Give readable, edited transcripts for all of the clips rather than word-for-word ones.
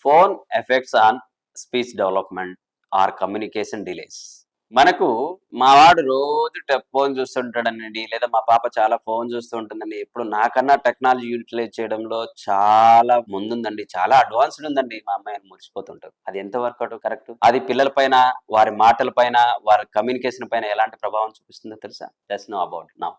Phone effects on speech development are communication delays. మనకు మా వాడు రోజు ఫోన్ చూస్తుంటాడనండి, లేదా మా పాప చాలా ఫోన్ చూస్తూ ఉంటుందండి. ఇప్పుడు నాకన్నా టెక్నాలజీ యూటిలైజ్ చేయడంలో చాలా ముందుందండి, చాలా అడ్వాన్స్డ్ ఉందండి. మా అమ్మాయి అని మురిసిపోతుంటారు. అది ఎంత వర్కౌట్ కరెక్ట్? అది పిల్లల పైన, వారి మాటల పైన, వారి కమ్యూనికేషన్ పైన ఎలాంటి ప్రభావం చూపిస్తుందో తెలుసా? Let's know about it now.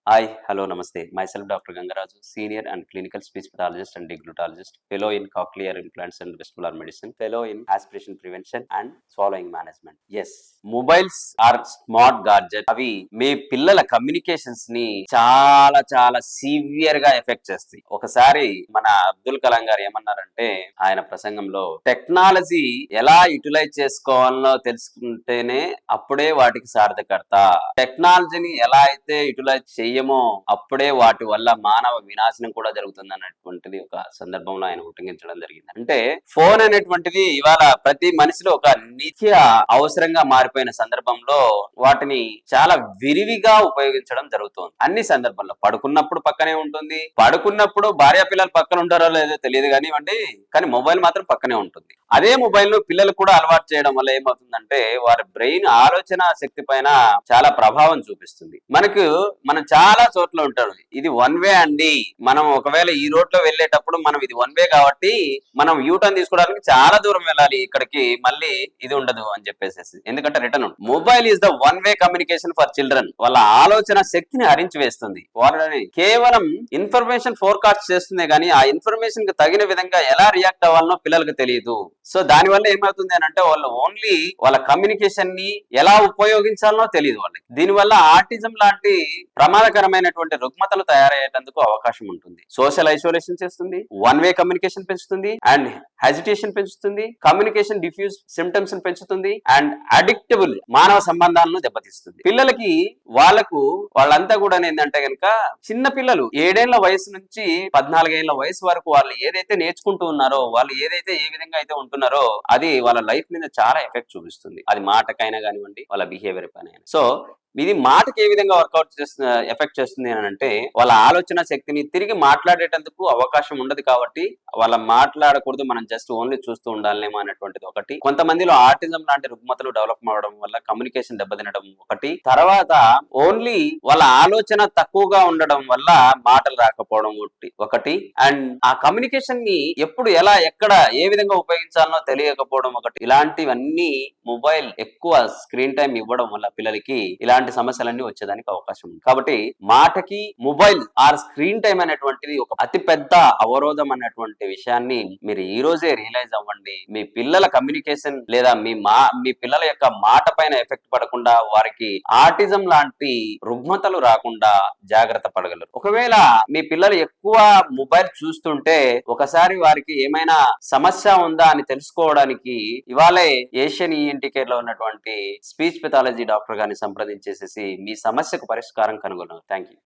Hi, hello, namaste. Myself, Dr. Gangaraju, Senior and Clinical Speech Pathologist and Deglutologist, Fellow in Cochlear Implants and Vestibular Medicine, Fellow in Aspiration Prevention and Swallowing Management. Yes, mobiles are smart gadgets. అవి మీ పిల్లల communications ని చాలా చాలా severe గా effect చేస్తాయి. ఒకసారి మన అబ్దుల్ కలాం గారు ఏమన్నారంటే ఆయన ప్రసంగంలో, టెక్నాలజీ ఎలా యూటిలైజ్ చేసుకోవాలో తెలుసుకుంటేనే అప్పుడే వాటికి సార్థకత. టెక్నాలజీని ఎలా అయితే యూటిలైజ్ చెయ్యమో అప్పుడే వాటి వల్ల మానవ వినాశనం కూడా జరుగుతుంది అన్నటువంటిది ఒక సందర్భంలో ఆయన ఉటంకించడం జరిగింది. అంటే ఫోన్ అనేటువంటిది ఇవాళ ప్రతి మనిషిలో ఒక నిత్య అవసరంగా మారిపోయిన సందర్భంలో వాటిని చాలా విరివిగా ఉపయోగించడం జరుగుతుంది. అన్ని సందర్భాల్లో పడుకున్నప్పుడు పక్కనే ఉంటుంది, పడుకున్నప్పుడు భార్య పిల్లలు పక్కన ఉంటారో లేదో తెలియదు కానివ్వండి, కానీ మొబైల్ మాత్రం పక్కనే ఉంటుంది. అదే మొబైల్ ను పిల్లలు కూడా అలవాటు చేయడం వల్ల ఏమవుతుందంటే వారి బ్రెయిన్ ఆలోచన శక్తి పైన చాలా ప్రభావం చూపిస్తుంది. మనం చాలా చోట్ల ఉంటాడు, ఇది వన్ వే అండి, మనం ఒకవేళ ఈ రోడ్ లో వెళ్ళేటప్పుడు మనం ఇది వన్ వే కాబట్టి మనం యూటర్న్ తీసుకోవడానికి చాలా దూరం వెళ్ళాలి, ఇక్కడికి మళ్ళీ ఇది ఉండదు అని చెప్పేసి, ఎందుకంటే return mobile is the one way communication for children. వాళ్ళ ఆలోచన శక్తిని హరించి వేస్తుంది. వాళ్ళని కేవలం ఇన్ఫర్మేషన్ ఫోర్కాస్ట్ చేస్తుంది కానీ ఆ ఇన్ఫర్మేషన్ కి తగిన విధంగా ఎలా రియాక్ట్ అవ్వాలనో పిల్లలకు తెలియదు. సో దాని వల్ల ఏమవుతుంది అని అంటే వాళ్ళు ఓన్లీ వాళ్ళ కమ్యూనికేషన్ ని ఎలా ఉపయోగించాలనో తెలియదు వాళ్ళకి. దీనివల్ల ఆటిజం లాంటి ప్రమాదకరమైనటువంటి రుగ్మతలు తయారయ్యేందుకు అవకాశం ఉంటుంది. సోషల్ ఐసోలేషన్ చేస్తుంది, వన్ వే కమ్యూనికేషన్ పెంచుతుంది, అండ్ హెజిటేషన్ పెంచుతుంది, కమ్యూనికేషన్ డిఫ్యూజ్ సిమ్టమ్స్ పెంచుతుంది, అండ్ అడిక్టబుల్ మానవ సంబంధాలను దెబ్బతీస్తుంది. పిల్లలకి వాళ్ళంతా కూడా ఏంటంటే కనుక చిన్న పిల్లలు 7 ఏళ్ల వయసు నుంచి 14 ఏళ్ల వయసు వరకు వాళ్ళు ఏదైతే నేర్చుకుంటూ ఉన్నారో, వాళ్ళు ఏదైతే ఏ విధంగా అయితే ఉంటున్నారో అది వాళ్ళ లైఫ్ మీద చాలా ఎఫెక్ట్ చూపిస్తుంది. అది మాటకైనా కానివ్వండి, వాళ్ళ బిహేవియర్ పైన. సో ఇది మాటకి ఏ విధంగా వర్కౌట్ చేస్తుంది, ఎఫెక్ట్ చేస్తుంది అని అంటే వాళ్ళ ఆలోచన శక్తిని తిరిగి మాట్లాడేటందుకు అవకాశం ఉండదు. కాబట్టి వాళ్ళ మాట్లాడకూడదు, మనం జస్ట్ ఓన్లీ చూస్తూ ఉండాలేమో అనేటువంటిది ఒకటి. కొంతమందిలో ఆటిజం లాంటి రుగ్మతలు డెవలప్ అవ్వడం వల్ల కమ్యూనికేషన్ దెబ్బతినడం ఒకటి. తర్వాత ఓన్లీ వాళ్ళ ఆలోచన తక్కువగా ఉండడం వల్ల మాటలు రాకపోవడం ఒకటి. అండ్ ఆ కమ్యూనికేషన్ ని ఎప్పుడు ఎలా ఎక్కడ ఏ విధంగా ఉపయోగించాలనో తెలియకపోవడం ఒకటి. ఇలాంటివన్నీ మొబైల్ ఎక్కువ స్క్రీన్ టైం ఇవ్వడం వల్ల పిల్లలకి ఇలాంటి సమస్యలన్నీ వచ్చేదానికి అవకాశం ఉంది. కాబట్టి మాటకి మొబైల్ ఆర్ స్క్రీన్ టైం అనేటువంటిది ఒక అతి పెద్ద అవరోధం అన్నటువంటి విషయాన్ని మీరు ఈ రోజే రియలైజ్ అవ్వండి. మీ పిల్లల కమ్యూనికేషన్ లేదా మీ పిల్లల యొక్క మాట పైన ఎఫెక్ట్ పడకుండా వారికి ఆటిజం లాంటి రుగ్మతలు రాకుండా జాగ్రత్త పడగలరు. ఒకవేళ మీ పిల్లలు ఎక్కువ మొబైల్ చూస్తుంటే ఒకసారి వారికి ఏమైనా సమస్య ఉందా అని తెలుసుకోవడానికి ఇవాళే ఏషియన్ ఈఎన్టీ కేర్ లో ఉన్నటువంటి స్పీచ్ పెథాలజీ డాక్టర్ గారిని సంప్రదించేసేసి మీ సమస్యకు పరిష్కారం కనుగొన్నారు. Thank you.